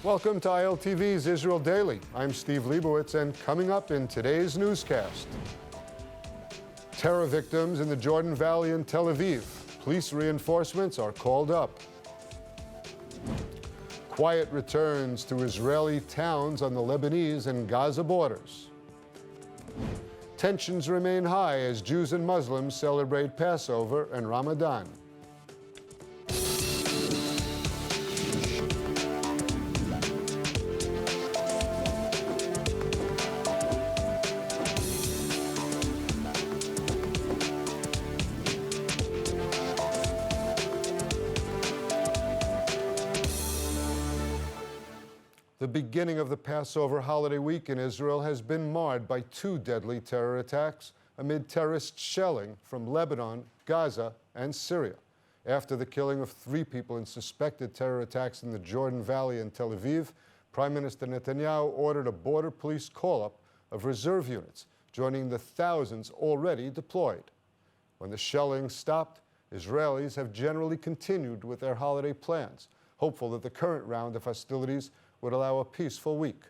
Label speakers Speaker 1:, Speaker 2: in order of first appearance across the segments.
Speaker 1: Welcome to ILTV's Israel Daily. I'm Steve Leibowitz, and coming up in today's newscast, terror victims in the Jordan Valley and Tel Aviv. Police reinforcements are called up. Quiet returns to Israeli towns on the Lebanese and Gaza borders. Tensions remain high as Jews and Muslims celebrate Passover and Ramadan. The beginning of the Passover holiday week in Israel has been marred by two deadly terror attacks amid terrorist shelling from Lebanon, Gaza, and Syria. After the killing of 3 people in suspected terror attacks in the Jordan Valley and Tel Aviv, Prime Minister Netanyahu ordered a border police call-up of reserve units, joining the thousands already deployed. When the shelling stopped, Israelis have generally continued with their holiday plans, hopeful that the current round of hostilities would allow a peaceful week.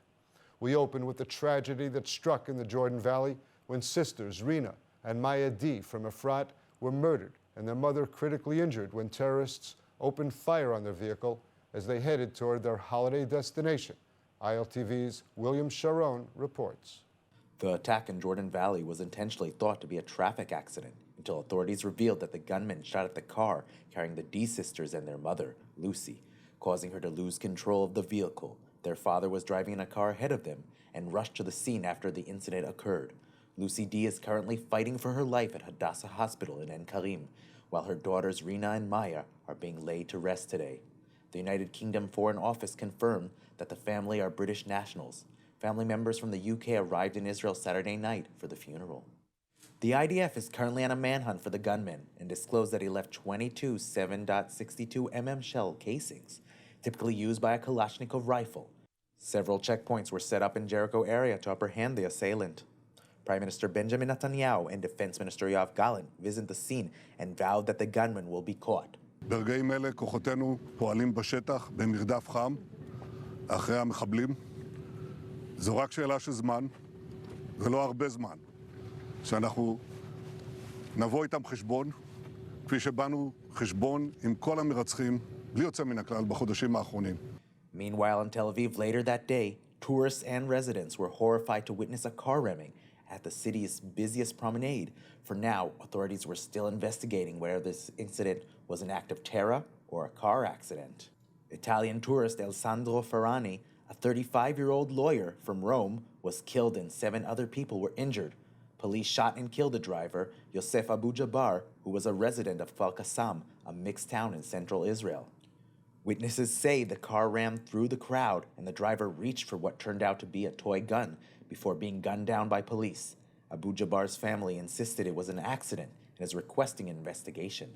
Speaker 1: We open with the tragedy that struck in the Jordan Valley when sisters Rina and Maya D. from Efrat were murdered and their mother critically injured when terrorists opened fire on their vehicle as they headed toward their holiday destination. ILTV's William Sharon reports.
Speaker 2: The attack in Jordan Valley was intentionally thought to be a traffic accident until authorities revealed that the gunman shot at the car carrying the D sisters and their mother, Lucy, causing her to lose control of the vehicle. Their father was driving in a car ahead of them and rushed to the scene after the incident occurred. Lucy D. is currently fighting for her life at Hadassah Hospital in En Karim, while her daughters Rina and Maya are being laid to rest today. The United Kingdom Foreign Office confirmed that the family are British nationals. Family members from the UK arrived in Israel Saturday night for the funeral. The IDF is currently on a manhunt for the gunman and disclosed that he left 22 7.62 mm shell casings, typically used by a Kalashnikov rifle. Several checkpoints were set up in Jericho area to apprehend the assailant. Prime Minister Benjamin Netanyahu and Defense Minister Yoav Gallant visited the scene and vowed that the gunman will be caught.
Speaker 3: ברגעים אלה כוחותינו פועלים בשטח במרדף חם אחרי המחבלים. זו רק שאלה של זמן, ולא הרבה זמן, שאנחנו נבוא איתם חשבון, כפי שבאנו חשבון עם כל המרצחים, בלי יוצא מן הכלל בחודשים האחרונים.
Speaker 2: Meanwhile, in Tel Aviv later that day, tourists and residents were horrified to witness a car ramming at the city's busiest promenade. For now, authorities were still investigating whether this incident was an act of terror or a car accident. Italian tourist Alessandro Ferrani, a 35-year-old lawyer from Rome, was killed and 7 other people were injured. Police shot and killed the driver, Yosef Abu Jabbar, who was a resident of Kfar Qassam, a mixed town in central Israel. Witnesses say the car rammed through the crowd and the driver reached for what turned out to be a toy gun before being gunned down by police. Abu Jabbar's family insisted it was an accident and is requesting an investigation.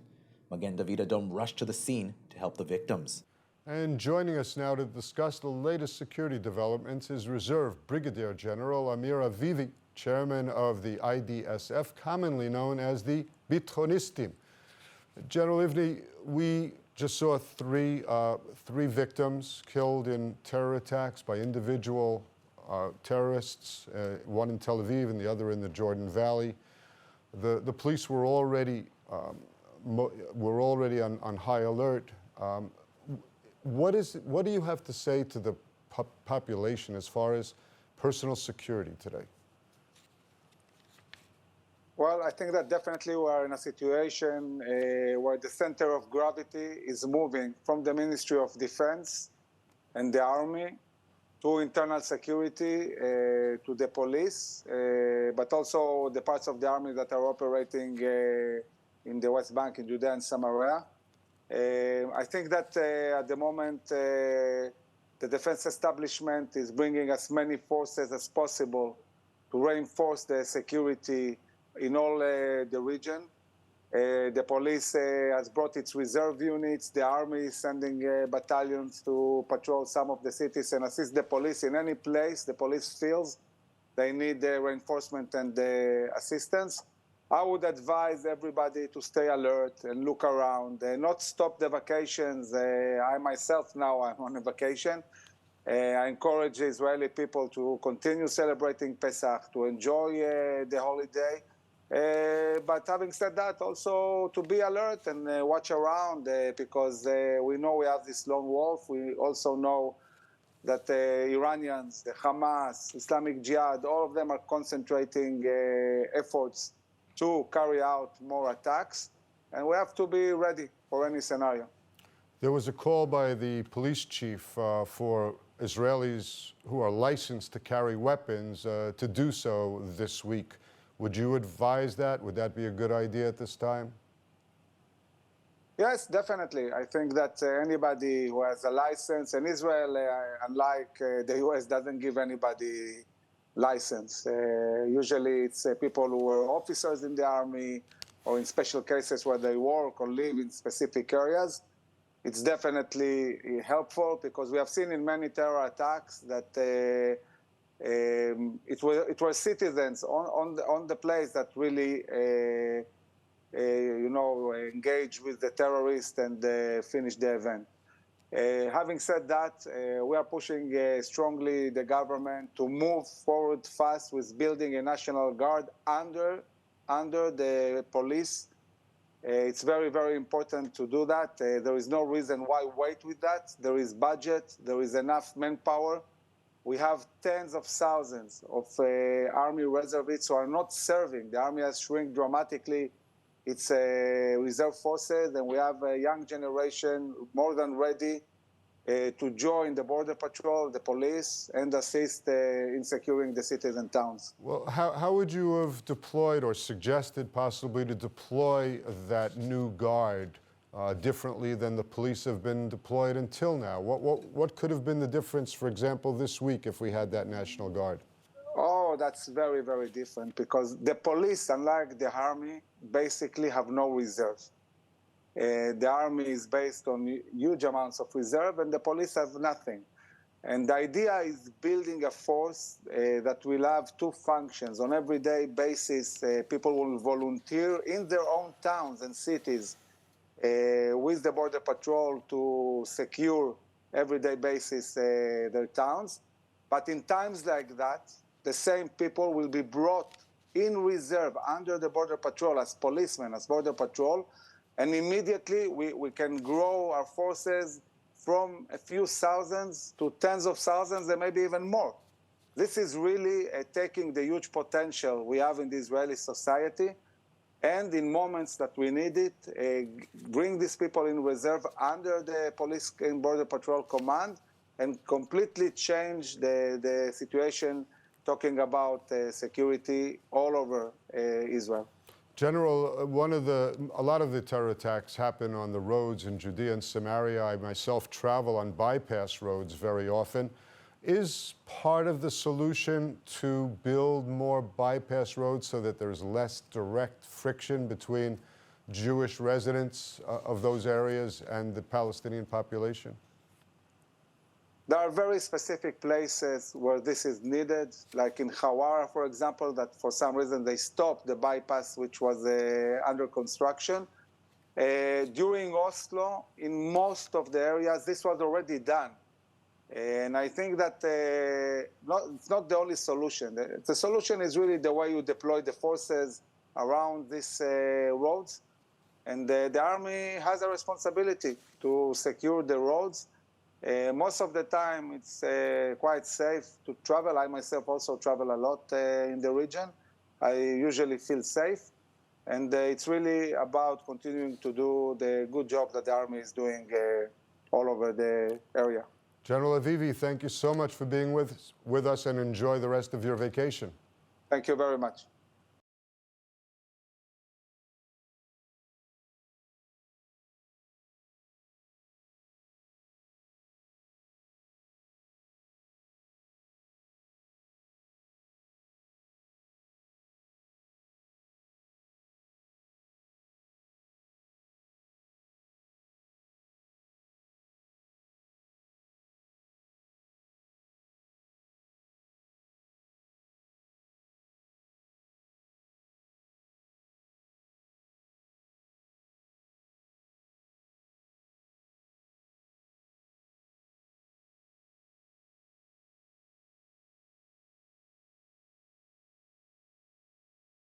Speaker 2: Magen David Adom rushed to the scene to help the victims.
Speaker 1: And joining us now to discuss the latest security developments is Reserve Brigadier General Amir Avivi, chairman of the IDSF, commonly known as the Bitronistim. General Ivni, we just saw three victims killed in terror attacks by individual terrorists, one in Tel Aviv and the other in the Jordan Valley. The police were already on high alert. What do you have to say to the population as far as personal security today?
Speaker 4: Well, I think that definitely we are in a situation where the center of gravity is moving from the Ministry of Defense and the Army to internal security, to the police, but also the parts of the Army that are operating in the West Bank, in Judea and Samaria. I think that at the moment, the defense establishment is bringing as many forces as possible to reinforce the security in all the region. The police has brought its reserve units. The army is sending battalions to patrol some of the cities and assist the police in any place the police feels they need reinforcement and assistance. I would advise everybody to stay alert and look around, not stop the vacations. I myself now I'm on a vacation. I encourage Israeli people to continue celebrating Pesach, to enjoy the holiday. But having said that, also to be alert and watch around because we know we have this lone wolf. We also know that the Iranians, the Hamas, Islamic Jihad, all of them are concentrating efforts to carry out more attacks. And we have to be ready for any scenario.
Speaker 1: There was a call by the police chief for Israelis who are licensed to carry weapons to do so this week. Would you advise that? Would that be a good idea at this time?
Speaker 4: Yes, definitely. I think that anybody who has a license, and Israel, unlike the US, doesn't give anybody license. Usually it's people who are officers in the army or in special cases where they work or live in specific areas. It's definitely helpful because we have seen in many terror attacks that it were citizens on the place that really engage with the terrorist and finish the event. Having said that, we are pushing strongly the government to move forward fast with building a national guard under the police. It's very, very important to do that. There is no reason why wait with that. There is budget. There is enough manpower. We have tens of thousands of army reservists who are not serving. The army has shrunk dramatically. It's reserve forces, and we have a young generation more than ready to join the border patrol, the police, and assist in securing the cities and towns.
Speaker 1: Well, how would you have deployed or suggested possibly to deploy that new guard differently than the police have been deployed until now? What could have been the difference, for example, this week if we had that National Guard?
Speaker 4: Oh, that's very, very different because the police, unlike the army, basically have no reserve. The army is based on huge amounts of reserve and the police have nothing. And the idea is building a force that will have two functions. On everyday basis, people will volunteer in their own towns and cities with the border patrol to secure everyday basis their towns. But in times like that, the same people will be brought in reserve under the border patrol as policemen, as border patrol, and immediately we can grow our forces from a few thousands to tens of thousands and maybe even more. This is really taking the huge potential we have in the Israeli society and in moments that we need it, bring these people in reserve under the police and border patrol command and completely change the situation, talking about security all over Israel.
Speaker 1: General, a lot of the terror attacks happen on the roads in Judea and Samaria. I myself travel on bypass roads very often. Is part of the solution to build more bypass roads so that there's less direct friction between Jewish residents of those areas and the Palestinian population?
Speaker 4: There are very specific places where this is needed, like in Hawara, for example, that for some reason they stopped the bypass, which was under construction. During Oslo, in most of the areas, this was already done. And I think that it's not the only solution. The solution is really the way you deploy the forces around these roads. And the army has a responsibility to secure the roads. Most of the time, it's quite safe to travel. I myself also travel a lot in the region. I usually feel safe. And it's really about continuing to do the good job that the army is doing all over the area.
Speaker 1: General Avivi, thank you so much for being with us and enjoy the rest of your vacation.
Speaker 4: Thank you very much.